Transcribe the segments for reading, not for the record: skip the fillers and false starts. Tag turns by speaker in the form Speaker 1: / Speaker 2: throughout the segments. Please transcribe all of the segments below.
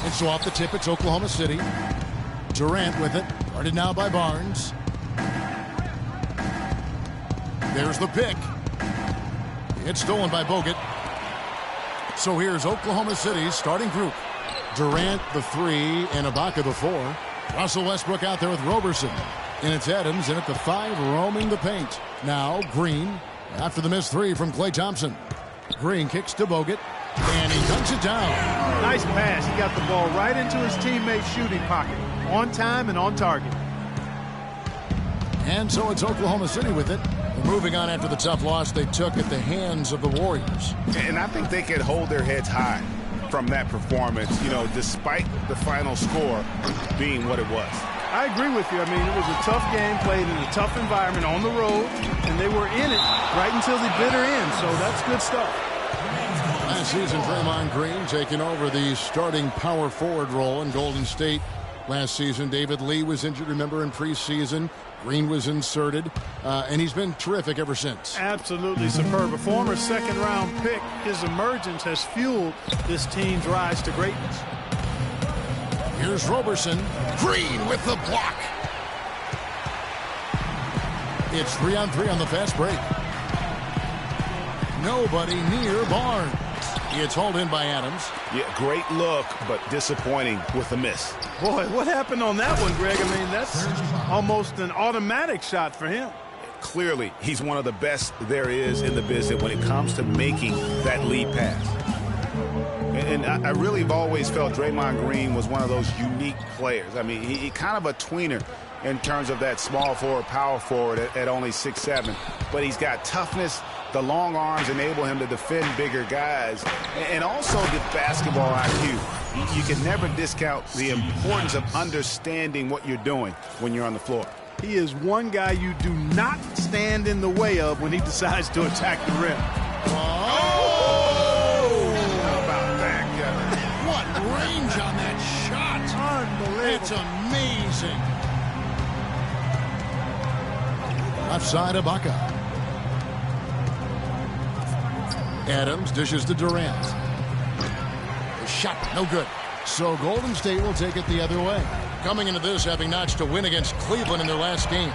Speaker 1: And so off the tip, it's Oklahoma City. Durant with it. Guarded now by Barnes. There's the pick. It's stolen by Bogut. So here's Oklahoma City's starting group. Durant, the 3, and Ibaka, the 4. Russell Westbrook out there with Roberson. And it's Adams in at the 5, roaming the paint. Now Green, after the missed 3 from Klay Thompson. Green kicks to Bogut, and he dunks it down.
Speaker 2: Nice pass. He got the ball right into his teammate's shooting pocket. On time and on target.
Speaker 1: And so it's Oklahoma City with it. They're moving on after the tough loss they took at the hands of the Warriors.
Speaker 3: And I think they could hold their heads high from that performance, you know, despite the final score being what it was.
Speaker 2: I agree with you. I mean, it was a tough game played in a tough environment on the road, and they were in it right until the bitter end, so that's good stuff.
Speaker 1: Last season, Draymond Green taking over the starting power forward role in Golden State. Last season, David Lee was injured, remember, in preseason. Green was inserted, and he's been terrific ever since.
Speaker 2: Absolutely superb. A former second-round pick, his emergence has fueled this team's rise to greatness.
Speaker 1: Here's Roberson. Green with the block. It's 3-on-3 on the fast break. Nobody near Barnes. It's hauled in by Adams.
Speaker 3: Yeah, great look, but disappointing with the miss.
Speaker 2: Boy, what happened on that one, Greg? I mean, that's almost an automatic shot for him.
Speaker 3: Clearly, he's one of the best there is in the business when it comes to making that lead pass. And I really have always felt Draymond Green was one of those unique players. I mean, he kind of a tweener in terms of that small forward, power forward at only 6'7". But he's got toughness. The long arms enable him to defend bigger guys. And also the basketball IQ. You can never discount the importance of understanding what you're doing when you're on the floor.
Speaker 2: He is one guy you do not stand in the way of when he decides to attack the rim.
Speaker 1: Range on that shot.
Speaker 2: Unbelievable.
Speaker 1: It's amazing. Left side, Ibaka. Adams dishes to Durant. The shot, no good. So Golden State will take it the other way. Coming into this, having notched a win against Cleveland in their last game.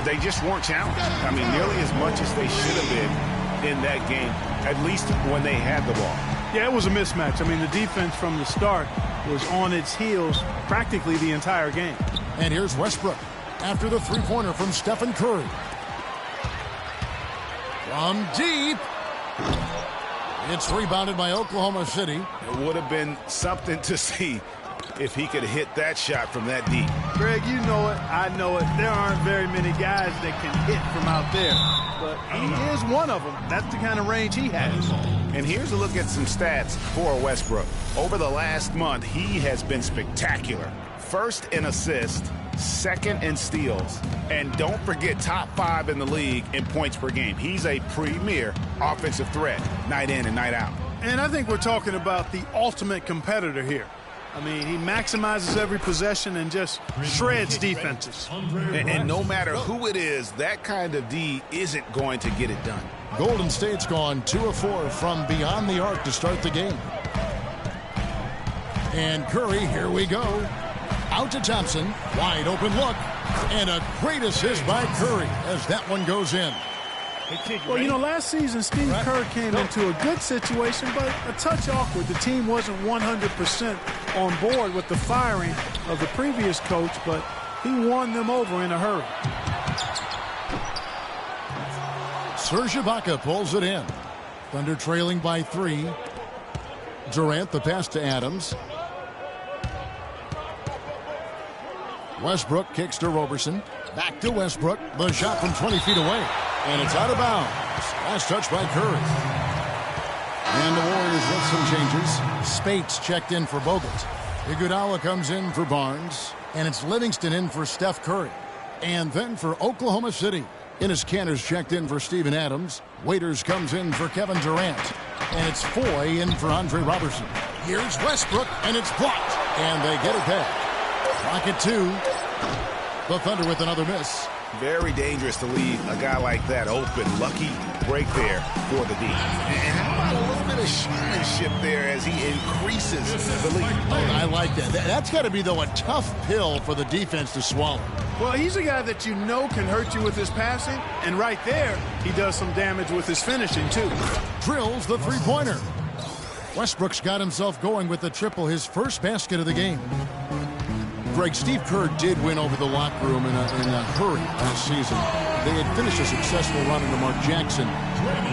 Speaker 3: They just weren't challenged. I mean, nearly as much as they should have been in that game, at least when they had the ball.
Speaker 2: Yeah, it was a mismatch. I mean, the defense from the start was on its heels practically the entire game.
Speaker 1: And here's Westbrook after the three-pointer from Stephen Curry. From deep. It's rebounded by Oklahoma City.
Speaker 3: It would have been something to see if he could hit that shot from that deep.
Speaker 2: Greg, you know it. I know it. There aren't very many guys that can hit from out there. But he is one of them. That's the kind of range he has.
Speaker 3: And here's a look at some stats for Westbrook. Over the last month, he has been spectacular. First in assists, second in steals, and don't forget top 5 in the league in points per game. He's a premier offensive threat, night in and night out.
Speaker 2: And I think we're talking about the ultimate competitor here. I mean, he maximizes every possession and just shreds defenses.
Speaker 3: And no matter who it is, that kind of D isn't going to get it done.
Speaker 1: Golden State's gone 2 of 4 from beyond the arc to start the game. And Curry, here we go. Out to Thompson, wide open look, and a great assist by Curry as that one goes in.
Speaker 2: Well, you know, last season Steve Kerr came into a good situation, but a touch awkward. The team wasn't 100% on board with the firing of the previous coach, but he won them over in a hurry.
Speaker 1: Serge Ibaka pulls it in. Thunder trailing by 3. Durant, the pass to Adams. Westbrook kicks to Roberson. Back to Westbrook. The shot from 20 feet away. And it's out of bounds. Last touch by Curry. And the Warriors with some changes. Spates checked in for Bogut. Iguodala comes in for Barnes. And it's Livingston in for Steph Curry. And then for Oklahoma City, Enes Kanter's checked in for Steven Adams. Waiters comes in for Kevin Durant. And it's Foy in for Andre Robertson. Here's Westbrook, and it's blocked. And they get it back. Clock at 2. The Thunder with another miss.
Speaker 3: Very dangerous to leave a guy like that open. Lucky break there for the D. And how about a little bit of showmanship there as he increases the lead?
Speaker 1: Oh, I like that. That's got to be, though, a tough pill for the defense to swallow.
Speaker 2: Well, he's a guy that you know can hurt you with his passing, and right there, he does some damage with his finishing, too.
Speaker 1: Drills the three-pointer. Westbrook's got himself going with the triple, his first basket of the game. Greg, Steve Kerr did win over the locker room in a hurry last season. They had finished a successful run under Mark Jackson.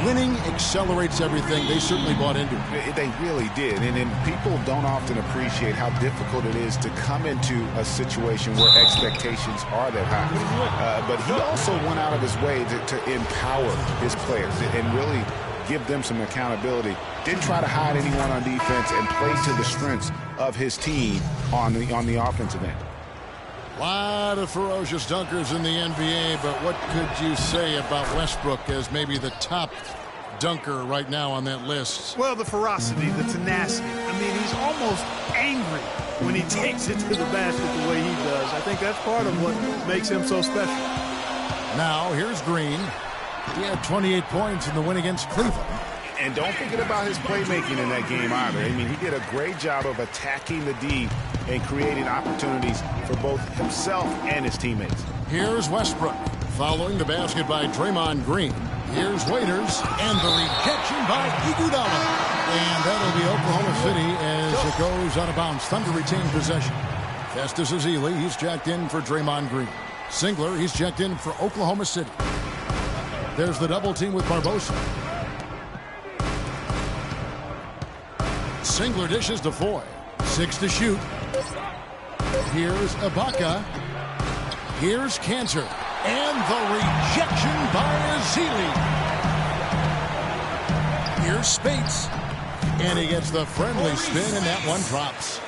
Speaker 1: Winning accelerates everything. They certainly bought into it.
Speaker 3: They really did. And people don't often appreciate how difficult it is to come into a situation where expectations are that high. But he also went out of his way to empower his players and really give them some accountability. Didn't try to hide anyone on defense and played to the strengths of his team on the offensive end.
Speaker 1: A lot of ferocious dunkers in the NBA, but what could you say about Westbrook as maybe the top dunker right now on that list?
Speaker 2: Well, the ferocity, the tenacity. I mean, he's almost angry when he takes it to the basket the way he does. I think that's part of what makes him so special.
Speaker 1: Now, here's Green. He had 28 points in the win against Cleveland.
Speaker 3: And don't forget about his playmaking in that game either. I mean, he did a great job of attacking the D and creating opportunities for both himself and his teammates.
Speaker 1: Here's Westbrook following the basket by Draymond Green. Here's Waiters and the rejection by Iguodala. And that'll be Oklahoma City as it goes out of bounds. Thunder retain possession. Festus Ezeli, he's checked in for Draymond Green. Singler, he's checked in for Oklahoma City. There's the double team with Barbosa. Singler dishes to Foy. 6 to shoot. Here's Ibaka. Here's Cantor. And the rejection by Ezeli. Here's Spates. And he gets the friendly spin, and that one drops.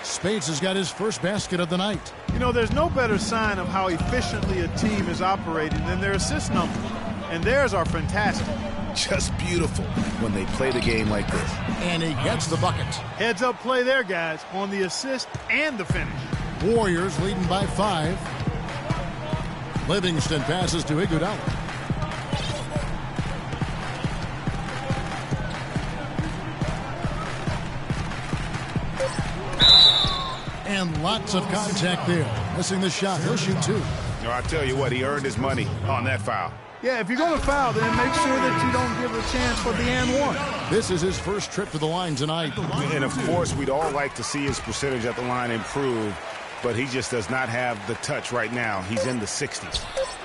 Speaker 1: Spates has got his first basket of the night.
Speaker 2: You know, there's no better sign of how efficiently a team is operating than their assist numbers. And theirs are fantastic.
Speaker 3: Just beautiful when they play the game like this.
Speaker 1: And he gets the bucket.
Speaker 2: Heads up play there, guys, on the assist and the finish.
Speaker 1: Warriors leading by 5. Livingston passes to Iguodala. And lots of contact there. Missing the shot. He'll shoot 2.
Speaker 3: No, I tell you what, he earned his money on that foul.
Speaker 2: Yeah, if you're going to foul, then make sure that you don't give a chance for the and one.
Speaker 1: This is his first trip to the line tonight.
Speaker 3: And, of course, we'd all like to see his percentage at the line improve, but he just does not have the touch right now. He's in the 60s.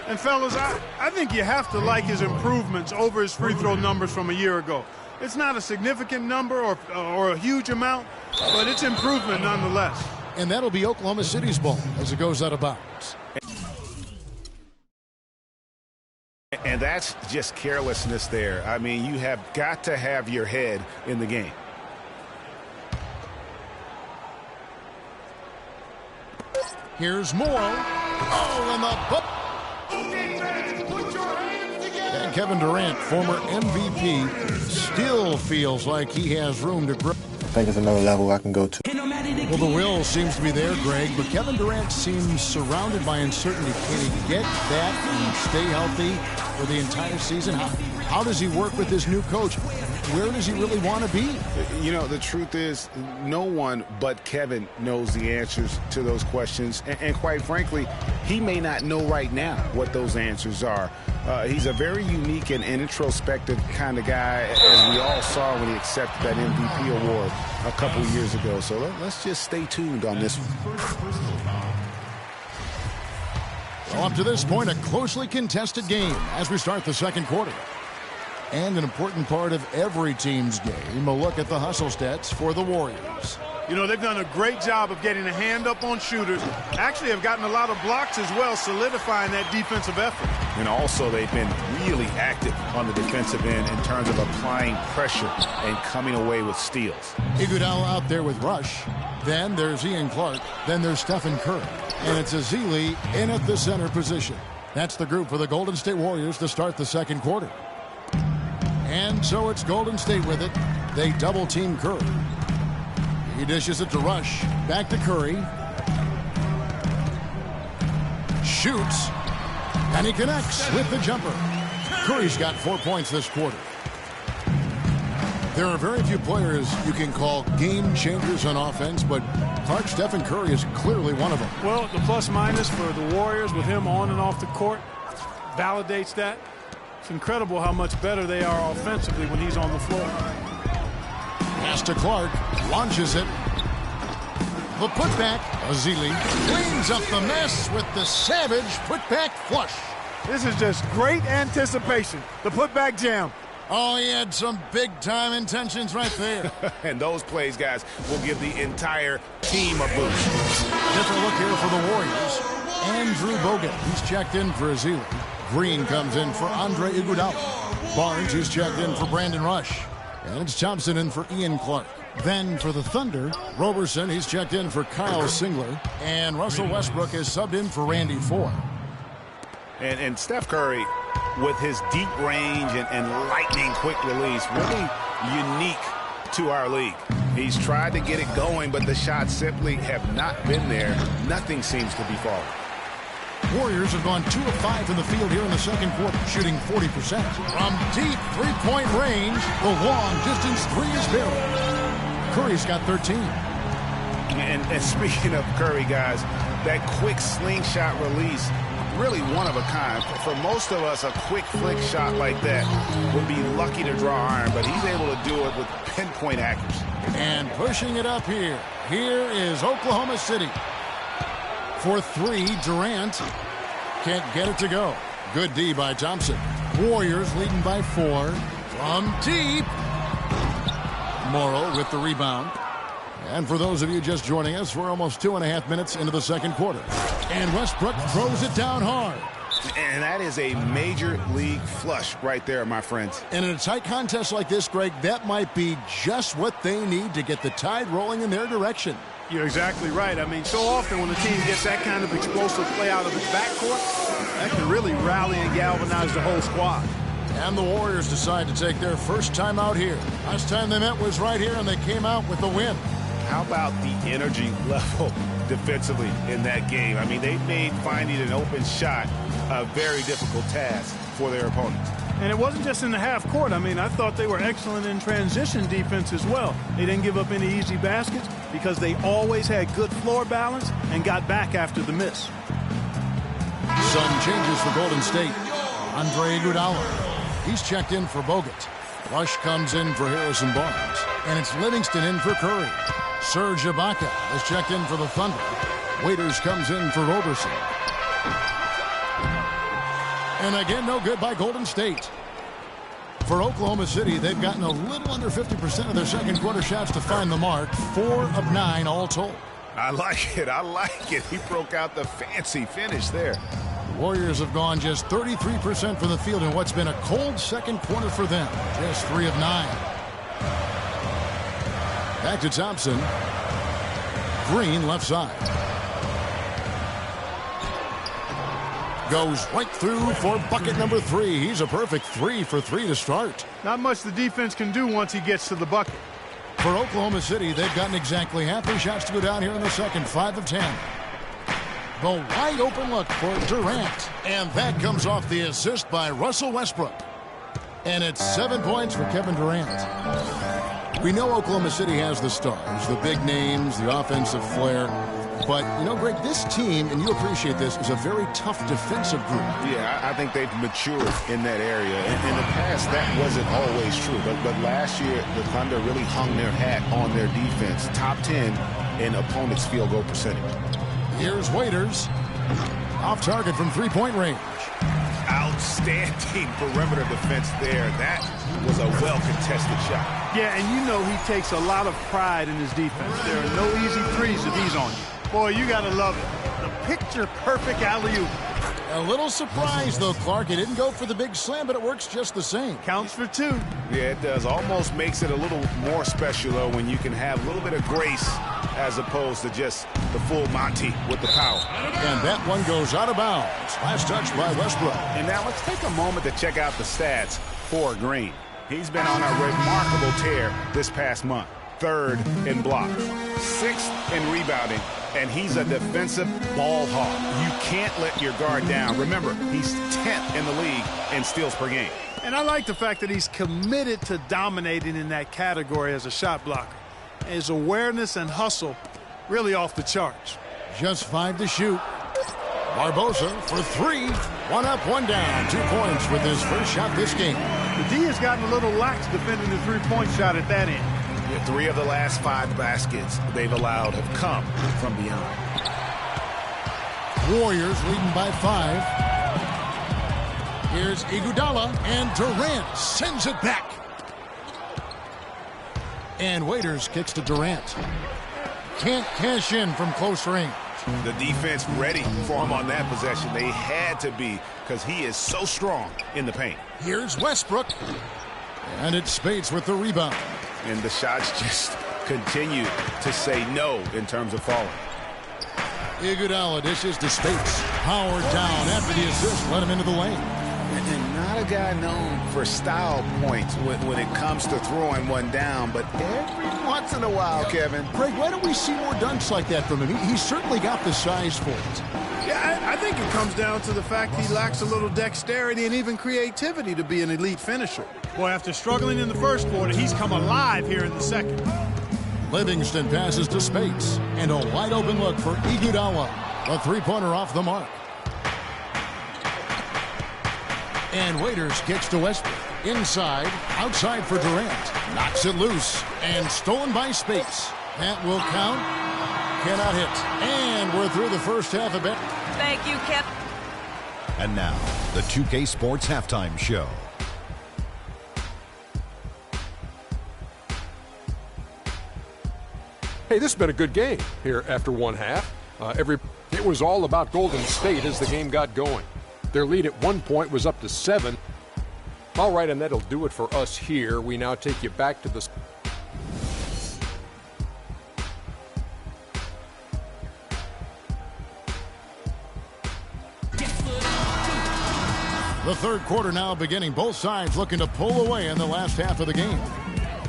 Speaker 2: And, fellas, I think you have to like his improvements over his free throw numbers from a year ago. It's not a significant number or a huge amount, but it's improvement nonetheless.
Speaker 1: And that'll be Oklahoma City's ball as it goes out of bounds.
Speaker 3: And that's just carelessness there. I mean, you have got to have your head in the game.
Speaker 1: Here's Moore. Oh, and and Kevin Durant, former MVP, still feels like he has room to grow.
Speaker 4: I think it's another level I can go to.
Speaker 1: Well, the will seems to be there, Greg, but Kevin Durant seems surrounded by uncertainty. Can he get that and stay healthy for the entire season? How does he work with his new coach? Where does he really want to be?
Speaker 3: You know, the truth is, no one but Kevin knows the answers to those questions. And quite frankly, he may not know right now what those answers are. He's a very unique and introspective kind of guy, as we all saw when he accepted that MVP award a couple of years ago. So let's just stay tuned on this one.
Speaker 1: Well, up to this point, a closely contested game as we start the second quarter. And an important part of every team's game, a look at the hustle stats for the Warriors.
Speaker 2: You know, they've done a great job of getting a hand up on shooters. Actually have gotten a lot of blocks as well, solidifying that defensive effort.
Speaker 3: And also they've been really active on the defensive end in terms of applying pressure and coming away with steals.
Speaker 1: Iguodala out there with Rush. Then there's Ian Clark. Then there's Stephen Curry. And it's Ezeli in at the center position. That's the group for the Golden State Warriors to start the second quarter. And so it's Golden State with it. They double-team Curry. He dishes it to Rush. Back to Curry. Shoots. And he connects with the jumper. Curry's got 4 points this quarter. There are very few players you can call game changers on offense, but Clark, Stephen Curry is clearly one of them.
Speaker 2: Well, the plus-minus for the Warriors with him on and off the court validates that. It's incredible how much better they are offensively when he's on the floor.
Speaker 1: Pass to Clark, launches it. The putback, Azili cleans up the mess with the savage putback flush.
Speaker 5: This is just great anticipation. The putback jam.
Speaker 1: Oh, he had some big-time intentions right there.
Speaker 3: And those plays, guys, will give the entire team a boost.
Speaker 1: Different look here for the Warriors. Andrew Bogut, he's checked in for Azili. Green comes in for Andre Iguodala. Barnes, he's checked in for Brandon Rush. And it's Thompson in for Ian Clark. Then for the Thunder, Roberson, he's checked in for Kyle Singler. And Russell Westbrook is subbed in for Randy Ford.
Speaker 3: And Steph Curry, with his deep range and lightning quick release, really unique to our league. He's tried to get it going, but the shots simply have not been there. Nothing seems to be falling.
Speaker 1: Warriors have gone 2 of 5 in the field here in the second quarter, shooting 40%. From deep three-point range, the long-distance three is good. Curry's got 13.
Speaker 3: And speaking of Curry, guys, that quick slingshot release, really one of a kind. For most of us, a quick flick shot like that would be lucky to draw iron, but he's able to do it with pinpoint accuracy.
Speaker 1: And pushing it up here. Here is Oklahoma City. For 3, Durant can't get it to go. Good D by Thompson. Warriors leading by 4. From deep. Morrow with the rebound. And for those of you just joining us, we're almost 2.5 minutes into the second quarter. And Westbrook throws it down hard.
Speaker 3: And that is a major league flush right there, my friends.
Speaker 1: And in a tight contest like this, Greg, that might be just what they need to get the tide rolling in their direction.
Speaker 2: You're exactly right. I mean, so often when the team gets that kind of explosive play out of its backcourt, that can really rally and galvanize the whole squad.
Speaker 1: And the Warriors decide to take their first time out here. Last time they met was right here, and they came out with the win.
Speaker 3: How about the energy level defensively in that game? I mean, they made finding an open shot a very difficult task for their opponents.
Speaker 2: And it wasn't just in the half court. I mean, I thought they were excellent in transition defense as well. They didn't give up any easy baskets because they always had good floor balance and got back after the miss.
Speaker 1: Some changes for Golden State. Andre Iguodala, he's checked in for Bogut. Rush comes in for Harrison Barnes. And it's Livingston in for Curry. Serge Ibaka is checked in for the Thunder. Waiters comes in for Roberson. And again, no good by Golden State. For Oklahoma City, they've gotten a little under 50% of their second quarter shots to find the mark. 4 of 9 all told.
Speaker 3: I like it. I like it. He broke out the fancy finish there.
Speaker 1: Warriors have gone just 33% from the field in what's been a cold second quarter for them. Just 3 of 9. Back to Thompson. Green left side. Goes right through for bucket number 3. He's a perfect 3 for 3 to start.
Speaker 2: Not much the defense can do once he gets to the bucket.
Speaker 1: For Oklahoma City, they've gotten exactly half their shots to go down here in the second. 5 of 10. The wide open look for Durant. And that comes off the assist by Russell Westbrook. And it's 7 points for Kevin Durant. We know Oklahoma City has the stars, the big names, the offensive flair. But, you know, Greg, this team, and you appreciate this, is a very tough defensive group.
Speaker 3: Yeah, I think they've matured in that area. In the past, that wasn't always true. But last year, the Thunder really hung their hat on their defense. Top 10 in opponents' field goal percentage.
Speaker 1: Here's Waiters. Off target from three-point range.
Speaker 3: Outstanding perimeter defense there. That was a well-contested shot.
Speaker 2: Yeah, and you know he takes a lot of pride in his defense. There are no easy threes if he's on you. Boy, you got to love it. The picture-perfect alley-oop.
Speaker 1: A little surprised, though, Clark. He didn't go for the big slam, but it works just the same.
Speaker 2: Counts for 2.
Speaker 3: Yeah, it does. Almost makes it a little more special, though, when you can have a little bit of grace as opposed to just the full Monty with the power.
Speaker 1: And that one goes out of bounds. Last touch by Westbrook.
Speaker 3: And now let's take a moment to check out the stats for Green. He's been on a remarkable tear this past month. third in blocks, 6th in rebounding, and he's a defensive ball hog. You can't let your guard down. Remember, he's 10th in the league in steals per game.
Speaker 2: And I like the fact that he's committed to dominating in that category as a shot blocker. His awareness and hustle really off the charts.
Speaker 1: Just 5 to shoot. Barbosa for 3. 1 up, 1 down. 2 points with his first shot this game.
Speaker 5: The D has gotten a little lax defending the three-point shot at that end.
Speaker 3: 3 of the last 5 baskets they've allowed have come from beyond.
Speaker 1: Warriors leading by 5. Here's Iguodala, and Durant sends it back. And Waiters kicks to Durant. Can't cash in from close range.
Speaker 3: The defense ready for him on that possession. They had to be, because he is so strong in the paint.
Speaker 1: Here's Westbrook. And it's Spates with the rebound.
Speaker 3: And the shots just continue to say no in terms of falling.
Speaker 1: Iguodala dishes to Spates. Power down after the assist. Let him into the lane.
Speaker 3: And not a guy known for style points when it comes to throwing one down, but every once in a while, Kevin.
Speaker 1: Greg, why don't we see more dunks like that from him? He's certainly got the size for it.
Speaker 2: Yeah, I think it comes down to the fact he lacks a little dexterity and even creativity to be an elite finisher.
Speaker 5: Boy, after struggling in the first quarter, he's come alive here in the second.
Speaker 1: Livingston passes to Spates. And a wide open look for Iguodala. A three-pointer off the mark. And Waiters kicks to Westbrook. Inside, outside for Durant. Knocks it loose. And stolen by Spates. That will count. Cannot hit. And we're through the first half of it.
Speaker 6: Thank you, Kep.
Speaker 7: And now, the 2K Sports Halftime Show.
Speaker 8: Hey, this has been a good game here after one half. It was all about Golden State as the game got going. Their lead at one point was up to 7. All right, and that'll do it for us here. We now take you back to the...
Speaker 1: The third quarter now beginning. Both sides looking to pull away in the last half of the game.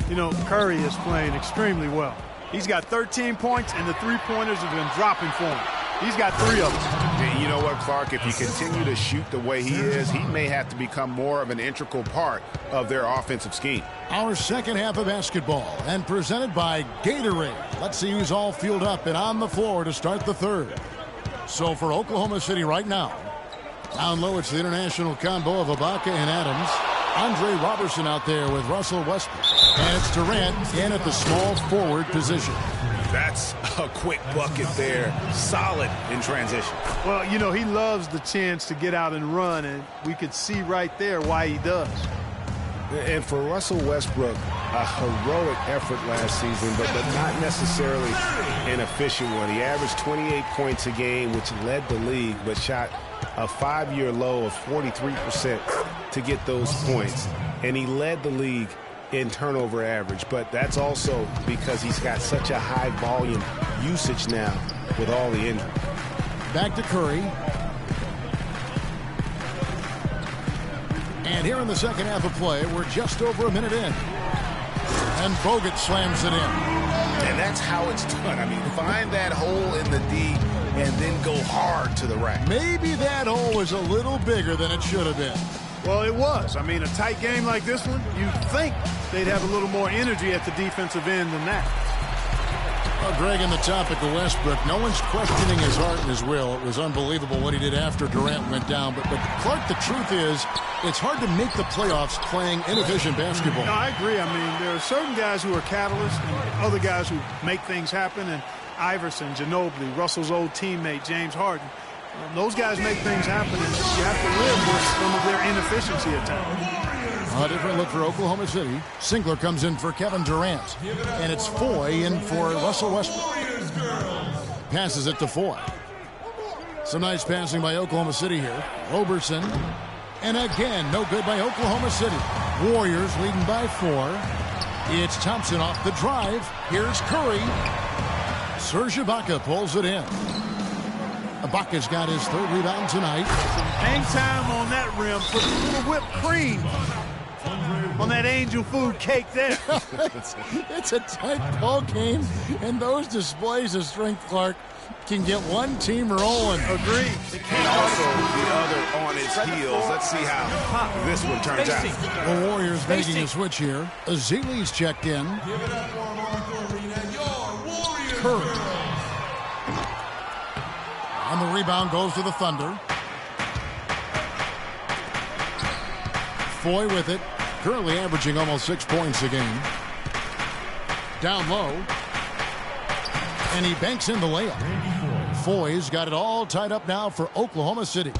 Speaker 2: You know, Curry is playing extremely well. He's got 13 points, and the three-pointers have been dropping for him. He's got 3 of them.
Speaker 3: You know what, Clark? If you continue to shoot the way he is, he may have to become more of an integral part of their offensive scheme.
Speaker 1: Our second half of basketball, and presented by Gatorade. Let's see who's all fueled up and on the floor to start the third. So for Oklahoma City right now, down low, it's the international combo of Ibaka and Adams. Andre Robertson out there with Russell Westbrook. And it's Durant in at the small forward position.
Speaker 3: That's a quick bucket there. Solid in transition.
Speaker 2: Well, you know, he loves the chance to get out and run, and we could see right there why he does.
Speaker 3: And for Russell Westbrook, a heroic effort last season, but not necessarily an efficient one. He averaged 28 points a game, which led the league, but shot a 5-year low of 43% to get those points. And he led the league in turnover average, but that's also because he's got such a high volume usage now with all the injuries.
Speaker 1: Back to Curry. And here in the second half of play, we're just over a minute in. And Bogut slams it in.
Speaker 3: And that's how it's done. I mean, find that hole in the D and then go hard to the rack.
Speaker 1: Maybe that hole was a little bigger than it should have been.
Speaker 2: Well, it was. I mean, a tight game like this one, you'd think they'd have a little more energy at the defensive end than that.
Speaker 1: Well, Greg, in the topic of Westbrook, no one's questioning his heart and his will. It was unbelievable what he did after Durant went down. But Clark, the truth is, it's hard to make the playoffs playing inefficient basketball.
Speaker 2: No, I agree. I mean, there are certain guys who are catalysts and other guys who make things happen. And Iverson, Ginobili, Russell's old teammate, James Harden. Those guys make things happen, and you have to live with some of their inefficiency at times.
Speaker 1: A different look for Oklahoma City. Singler comes in for Kevin Durant. And it's Foy in for Russell Westbrook. Passes it to Foy. Some nice passing by Oklahoma City here. Robertson. And again, no good by Oklahoma City. Warriors leading by 4. It's Thompson off the drive. Here's Curry. Serge Ibaka pulls it in. Ibaka's got his 3rd rebound tonight.
Speaker 2: Hang time on that rim. Put a little whipped cream.
Speaker 5: on that angel food cake there.
Speaker 1: It's a tight ball game, and those displays of strength, Clark, can get one team rolling.
Speaker 5: Agreed.
Speaker 3: And also the other on its heels. Let's see how this one turns out.
Speaker 1: The Warriors making a switch here. Azili's checked in. Curry. And the rebound goes to the Thunder. Foy with it. Currently averaging almost 6 points a game. Down low. And he banks in the layup. Foy's got it all tied up now for Oklahoma City.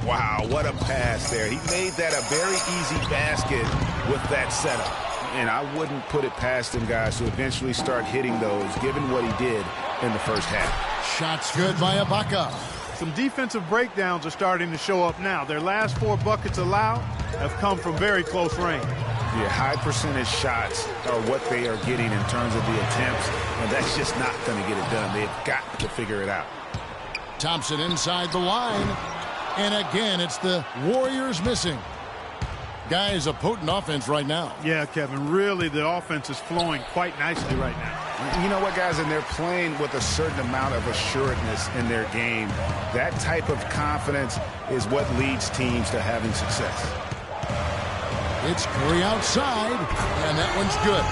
Speaker 3: Wow, what a pass there. He made that a very easy basket with that setup. And I wouldn't put it past him, guys, to eventually start hitting those, given what he did in the first half.
Speaker 1: Shots good by Ibaka.
Speaker 5: Some defensive breakdowns are starting to show up now. Their last 4 buckets allowed have come from very close range.
Speaker 3: Yeah, high percentage shots are what they are getting in terms of the attempts, and that's just not going to get it done. They've got to figure it out.
Speaker 1: Thompson inside the line. And again, it's the Warriors missing. Guys, a potent offense right now.
Speaker 5: Yeah, Kevin, really the offense is flowing quite nicely right now.
Speaker 3: You know what, guys, and they're playing with a certain amount of assuredness in their game. That type of confidence is what leads teams to having success.
Speaker 1: It's Curry outside, and that one's good.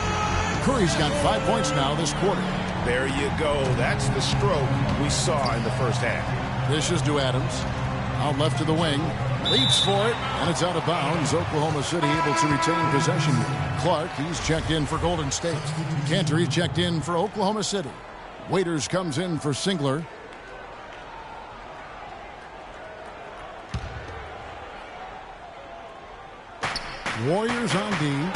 Speaker 1: Curry's got 5 points now this quarter.
Speaker 3: There you go. That's the stroke we saw in the first half.
Speaker 1: Dishes to Adams. Out left to the wing. Leaps for it, and it's out of bounds. Oklahoma City able to retain possession. Clark, he's checked in for Golden State. Cantor, he's checked in for Oklahoma City. Waiters comes in for Singler. Warriors on D.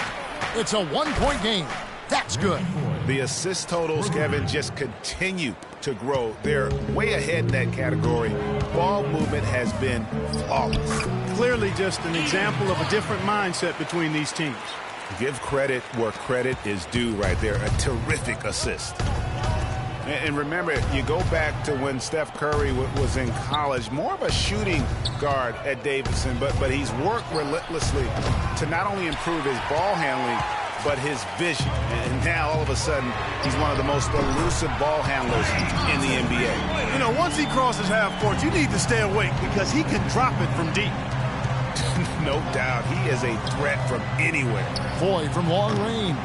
Speaker 1: It's a 1-point game. That's good.
Speaker 3: The assist totals, Kevin, just continue to grow. They're way ahead in that category. Ball movement has been flawless.
Speaker 5: Clearly just an example of a different mindset between these teams.
Speaker 3: Give credit where credit is due right there. A terrific assist. And remember, you go back to when Steph Curry was in college, more of a shooting guard at Davidson, but he's worked relentlessly to not only improve his ball handling, but his vision. And now, all of a sudden, he's one of the most elusive ball handlers in the NBA.
Speaker 5: You know, once he crosses half court, you need to stay awake because he can drop it from deep.
Speaker 3: No doubt. He is a threat from anywhere.
Speaker 1: Foy from long range.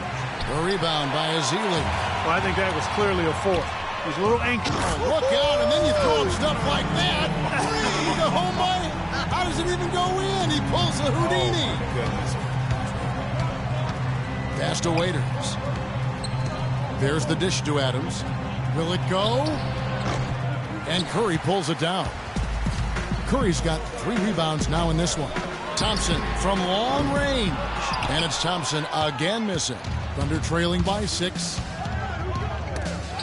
Speaker 1: The rebound by Azili.
Speaker 5: Well, I think that was clearly a fourth. He's a little anxious.
Speaker 1: Oh, look out, and then you throw him stuff like that. The home by, how does it even go in? He pulls the Houdini.
Speaker 3: Oh, goodness.
Speaker 1: Pass to Waiters. There's the dish to Adams. Will it go? And Curry pulls it down. Curry's got 3 rebounds now in this one. Thompson from long range. And it's Thompson again missing. Thunder trailing by 6.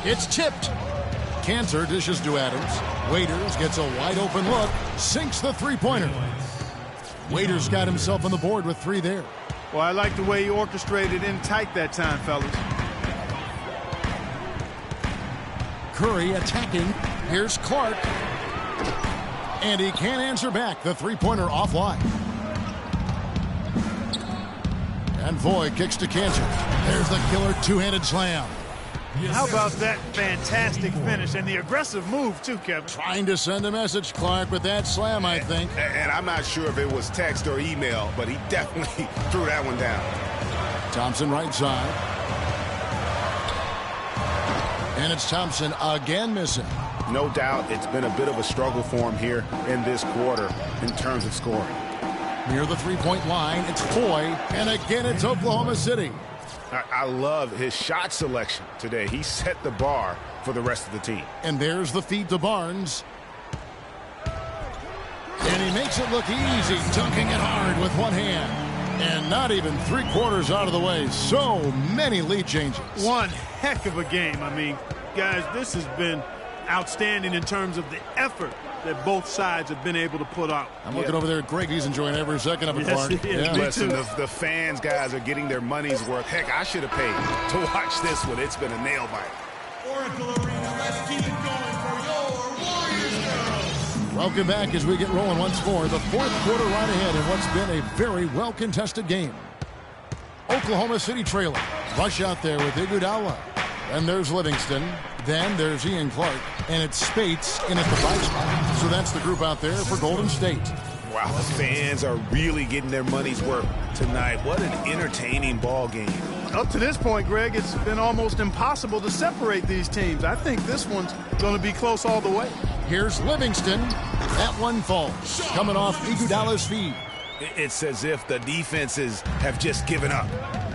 Speaker 1: It's tipped. Cantor dishes to Adams. Waiters gets a wide open look. Sinks the three-pointer. Waiters got himself on the board with 3 there.
Speaker 5: Well, I like the way he orchestrated in tight that time, fellas.
Speaker 1: Curry attacking. Here's Clark. And he can't answer back. The three-pointer offline. And Foy kicks to Cantor. There's the killer two-handed slam.
Speaker 5: How about that fantastic finish and the aggressive move, too, Kevin?
Speaker 1: Trying to send a message, Clark, with that slam, I think.
Speaker 3: And I'm not sure if it was text or email, but he definitely threw that one down.
Speaker 1: Thompson right side. And it's Thompson again missing.
Speaker 3: No doubt it's been a bit of a struggle for him here in this quarter in terms of scoring.
Speaker 1: Near the three-point line, it's Foy. And again, it's Oklahoma City.
Speaker 3: I love his shot selection today. He set the bar for the rest of the team.
Speaker 1: And there's the feed to Barnes. And he makes it look easy, dunking it hard with one hand. And not even 3/4 out of the way. So many lead changes.
Speaker 5: One heck of a game. I mean, guys, this has been outstanding in terms of the effort that both sides have been able to put out.
Speaker 1: I'm looking over there at Greg. He's enjoying every second of it,
Speaker 5: Yes,
Speaker 1: Clark.
Speaker 5: he is.
Speaker 1: Yeah.
Speaker 5: Me
Speaker 3: Listen,
Speaker 5: too.
Speaker 3: the fans, guys, are getting their money's worth. Heck, I should have paid to watch this one. It's been a nail biter.
Speaker 6: Oracle Arena, let's keep it going for your Warriors girls.
Speaker 1: Welcome back as we get rolling once more. The fourth quarter right ahead in what's been a very well-contested game. Oklahoma City trailing. Rush out there with Iguodala. And there's Livingston. Then there's Ian Clark. And it's Spates in at the 5 spot. So that's the group out there for Golden State.
Speaker 3: Wow, the fans are really getting their money's worth tonight. What an entertaining ball game.
Speaker 5: Up to this point, Greg, it's been almost impossible to separate these teams. I think this one's going to be close all the way.
Speaker 1: Here's Livingston. That one falls. Coming off Iguodala's feed.
Speaker 3: It's as if the defenses have just given up.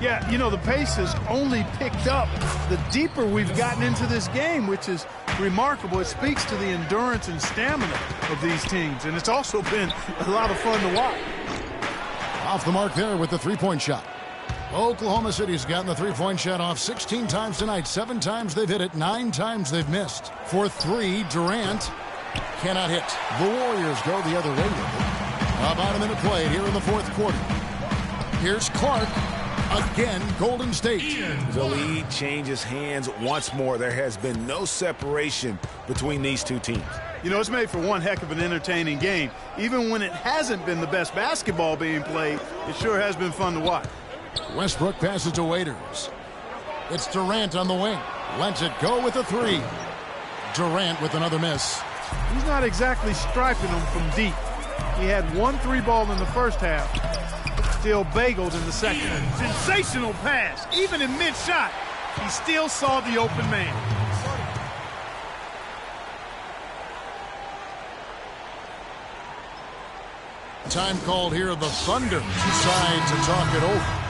Speaker 5: Yeah, you know, the pace has only picked up the deeper we've gotten into this game, which is remarkable. It speaks to the endurance and stamina of these teams, and it's also been a lot of fun to watch.
Speaker 1: Off the mark there with the three-point shot. Oklahoma City's gotten the three-point shot off 16 times tonight. 7 times they've hit it, 9 times they've missed. For 3, Durant cannot hit. The Warriors go the other way with it. About a minute played here in the fourth quarter. Here's Clark. Again, Golden State.
Speaker 3: The lead changes hands once more. There has been no separation between these two teams.
Speaker 5: You know, it's made for one heck of an entertaining game. Even when it hasn't been the best basketball being played, it sure has been fun to watch.
Speaker 1: Westbrook passes to Waiters. It's Durant on the wing. Lets it go with a 3. Durant with another miss.
Speaker 5: He's not exactly striping them from deep. He had 1 3-ball in the first half. Still bageled in the second. Sensational pass. Even in mid-shot, he still saw the open man.
Speaker 1: Time called here. The Thunder decide to talk it over.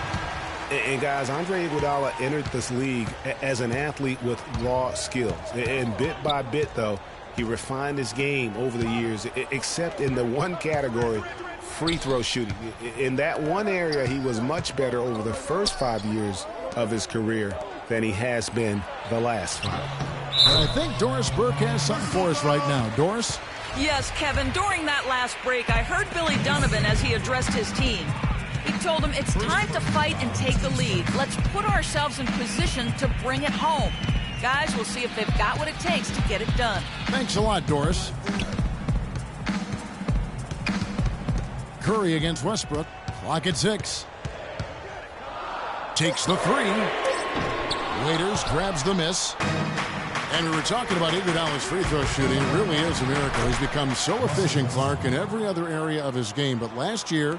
Speaker 3: And guys, Andre Iguodala entered this league as an athlete with raw skills. And bit by bit, though, he refined his game over the years, except in the one category, free throw shooting. In that one area, he was much better over the first 5 years of his career than he has been the last 5.
Speaker 1: I think Doris Burke has something for us right now. Doris?
Speaker 9: Yes, Kevin, during that last break, I heard Billy Donovan as he addressed his team. He told them it's time to fight and take the lead. Let's put ourselves in position to bring it home. Guys, we'll see if they've got what it takes to get it done.
Speaker 1: Thanks a lot, Doris. Curry against Westbrook. Clock at 6. Takes the 3. Waiters grabs the miss. And we were talking about Iguodala's free throw shooting. It really is a miracle. He's become so efficient, Clark, in every other area of his game. But last year,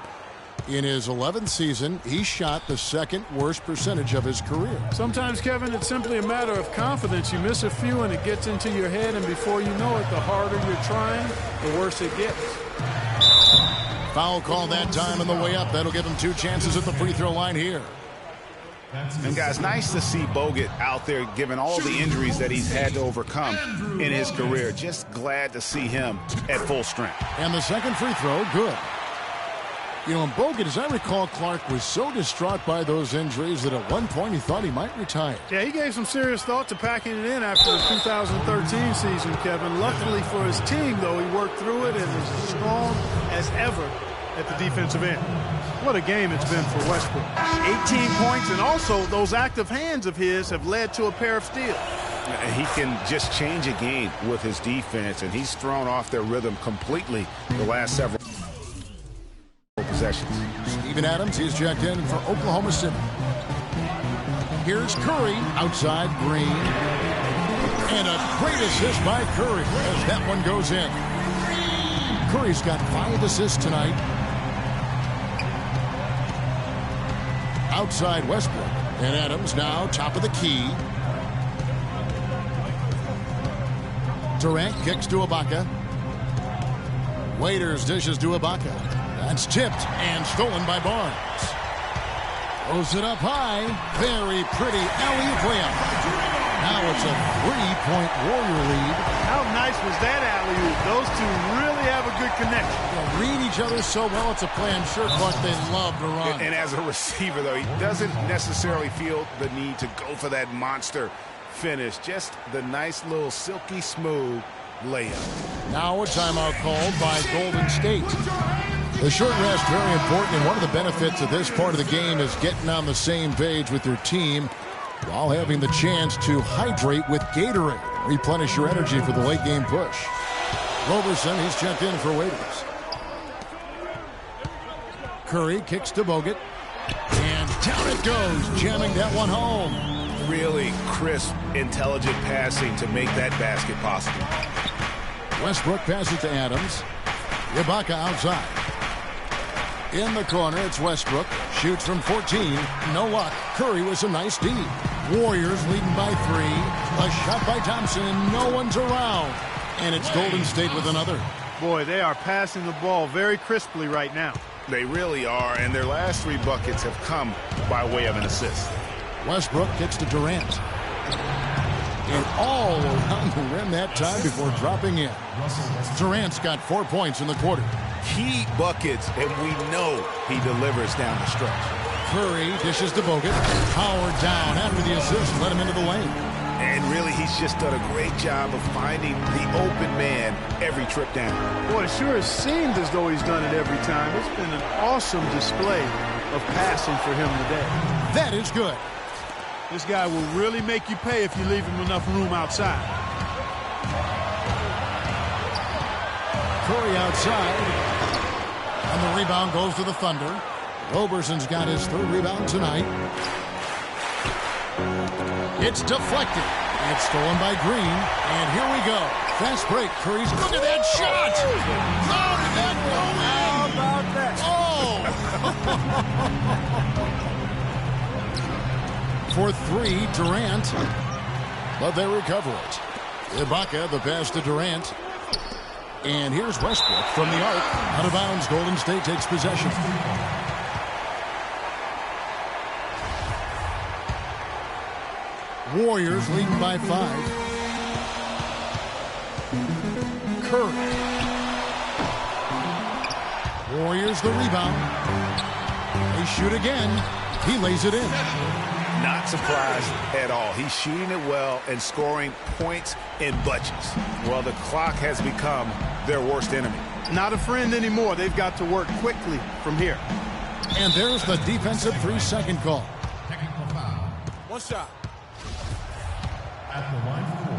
Speaker 1: in his 11th season, he shot the 2nd worst percentage of his career.
Speaker 2: Sometimes, Kevin, it's simply a matter of confidence. You miss a few and it gets into your head, and before you know it, the harder you're trying, the worse it gets.
Speaker 1: Foul call that time on the way up. That'll give him 2 chances at the free throw line here.
Speaker 3: And guys, nice to see Bogut out there given all the injuries that he's had to overcome in his career. Just glad to see him at full strength.
Speaker 1: And the second free throw, good. You know, Bogut, as I recall, Clark was so distraught by those injuries that at one point he thought he might retire.
Speaker 2: Yeah, he gave some serious thought to packing it in after the 2013 season, Kevin. Luckily for his team, though, he worked through it and is as strong as ever at the defensive end. What a game it's been for Westbrook. 18 points, and also those active hands of his have led to a pair of steals.
Speaker 3: He can just change a game with his defense, and he's thrown off their rhythm completely the last several possessions.
Speaker 1: Steven Adams, he's checked in for Oklahoma City. Here's Curry outside Green. And a great assist by Curry as that one goes in. Curry's got 5 assists tonight. Outside Westbrook. And Adams now top of the key. Durant kicks to Ibaka. Waiters dishes to Ibaka. That's tipped and stolen by Barnes. Throws it up high. Very pretty alley-oop layup. Now it's a 3-point Warrior lead.
Speaker 5: How nice was that alley-oop? Those two really have a good connection.
Speaker 1: They'll read each other so well. It's a play I'm sure Clark they love to run.
Speaker 3: And as a receiver, though, he doesn't necessarily feel the need to go for that monster finish. Just the nice little silky smooth layup.
Speaker 1: Now a timeout called by Golden State. The short rest, very important, and one of the benefits of this part of the game is getting on the same page with your team while having the chance to hydrate with Gatorade. Replenish your energy for the late game push. Roberson, he's checked in for Waiters. Curry kicks to Bogut. And Down it goes, jamming that one home.
Speaker 3: Really crisp, intelligent passing to make that basket possible.
Speaker 1: Westbrook passes to Adams. Ibaka outside. In the corner, it's Westbrook. Shoots from 14. No luck. Curry was a nice D. Warriors leading by 3. A shot by Thompson, and no one's around. And it's Golden State with another.
Speaker 5: Boy, they are passing the ball very crisply right now.
Speaker 3: They really are, and their last 3 buckets have come by way of an assist.
Speaker 1: Westbrook gets to Durant. And all around the rim that time before dropping in. Durant's got 4 points in the quarter.
Speaker 3: Key buckets, and we know he delivers down the stretch.
Speaker 1: Curry dishes to Bogut. Howard down after the assist, let him into the lane.
Speaker 3: And really, he's just done a great job of finding the open man every trip down.
Speaker 5: Boy, it sure has seemed as though he's done it every time. It's been an awesome display of passing for him today.
Speaker 1: That is good.
Speaker 5: This guy will really make you pay if you leave him enough room outside.
Speaker 1: Curry outside. And the rebound goes to the Thunder. Roberson's got his 3rd rebound tonight. It's deflected. It's stolen by Green. And here we go. Fast break. Curry's. Look at that shot. How did that go in?
Speaker 5: How about that?
Speaker 1: Oh! For 3, Durant. But they recover it. Ibaka, the pass to Durant. And here's Westbrook from the arc. Out of bounds. Golden State takes possession. Warriors leading by 5. Curry. Warriors the rebound. They shoot again. He lays it in.
Speaker 3: Not surprised at all. He's shooting it well and scoring points in bunches. Well, the clock has become their worst enemy.
Speaker 5: Not a friend anymore. They've got to work quickly from here.
Speaker 1: And there's the defensive 3-second call.
Speaker 6: Technical foul.
Speaker 5: One shot.
Speaker 6: At the line for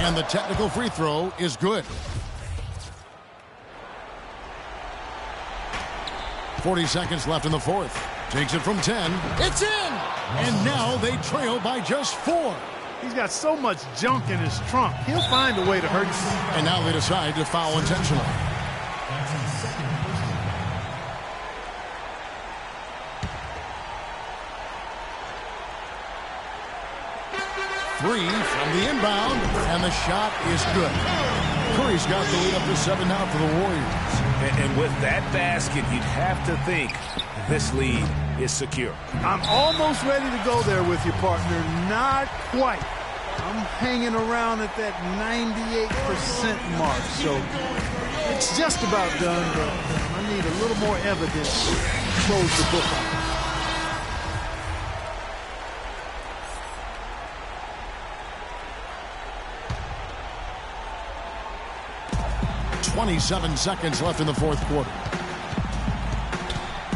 Speaker 1: And the technical free throw is good. 40 seconds left in the 4th. Takes it from 10. It's in! And now they trail by just 4.
Speaker 5: He's got so much junk in his trunk. He'll find a way to hurt you.
Speaker 1: And now they decide to foul intentionally.
Speaker 6: That's his 2nd personal.
Speaker 1: 3 from the inbound, and the shot is good. Curry's got the lead up to 7 now for the Warriors.
Speaker 3: And with that basket, you'd have to think this lead is secure.
Speaker 5: I'm almost ready to go there with you, partner. Not quite. I'm hanging around at that 98% mark, so it's just about done, but I need a little more evidence to close the book on.
Speaker 1: 27 seconds left in the 4th quarter.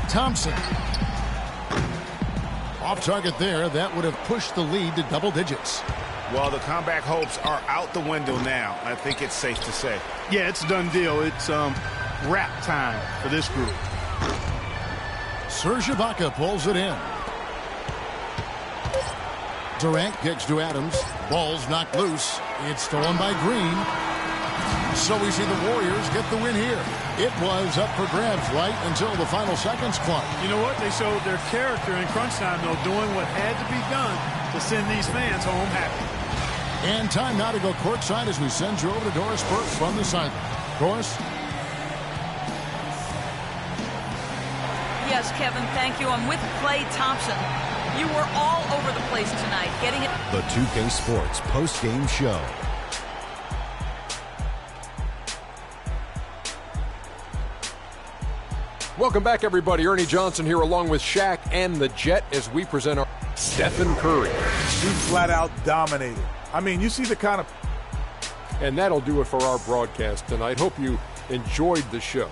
Speaker 1: Thompson. Off target there. That would have pushed the lead to double digits.
Speaker 3: Well, the comeback hopes are out the window now. I think it's safe to say.
Speaker 5: Yeah, it's a done deal. It's wrap time for this group.
Speaker 1: Serge Ibaka pulls it in. Durant kicks to Adams. Ball's knocked loose. It's stolen by Green. So we see the Warriors get the win here. It was up for grabs right until the final seconds, Clark.
Speaker 2: You know what? They showed their character in crunch time, though, doing what had to be done to send these fans home happy.
Speaker 1: And time now to go courtside as we send you over to Doris Burke from the sideline. Doris?
Speaker 9: Yes, Kevin, thank you. I'm with Klay Thompson. You were all over the place tonight, getting it.
Speaker 7: The 2K Sports post-game show.
Speaker 8: Welcome back, everybody. Ernie Johnson here along with Shaq and the Jet as we present our Stephen Curry.
Speaker 10: He flat out dominated. I mean, you see the kind of...
Speaker 8: And that'll do it for our broadcast tonight. Hope you enjoyed the show.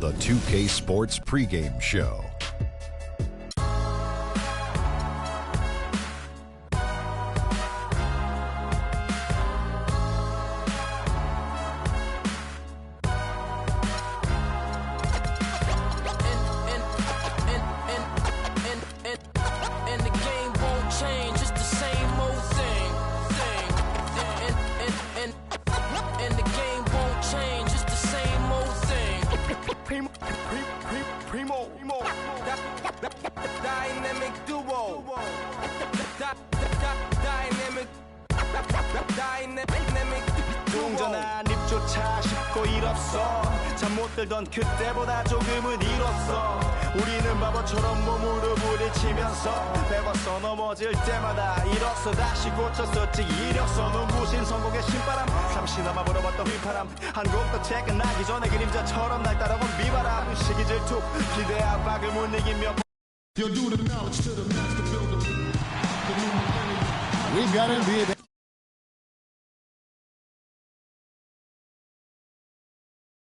Speaker 7: the 2K Sports pregame show.
Speaker 6: Dynamic duo. Dynamic
Speaker 11: 동전한 입조차 쉽고 일 없어. 잠 못 들던 그때보다 조금은 일었어. 우리는 바보처럼 몸으로 부딪히면서 배웠어. 넘어질 때마다 일었어. 다시 고쳤었지. 이력서 눈부신 성공의 신바람. 잠시나마 불어봤던 휘파람. 한 곡도 채끝나기 전에 그림자처럼 날 따라온 비바람. 시기 질투 기대 압박을 못 이기며
Speaker 1: We've got NBA.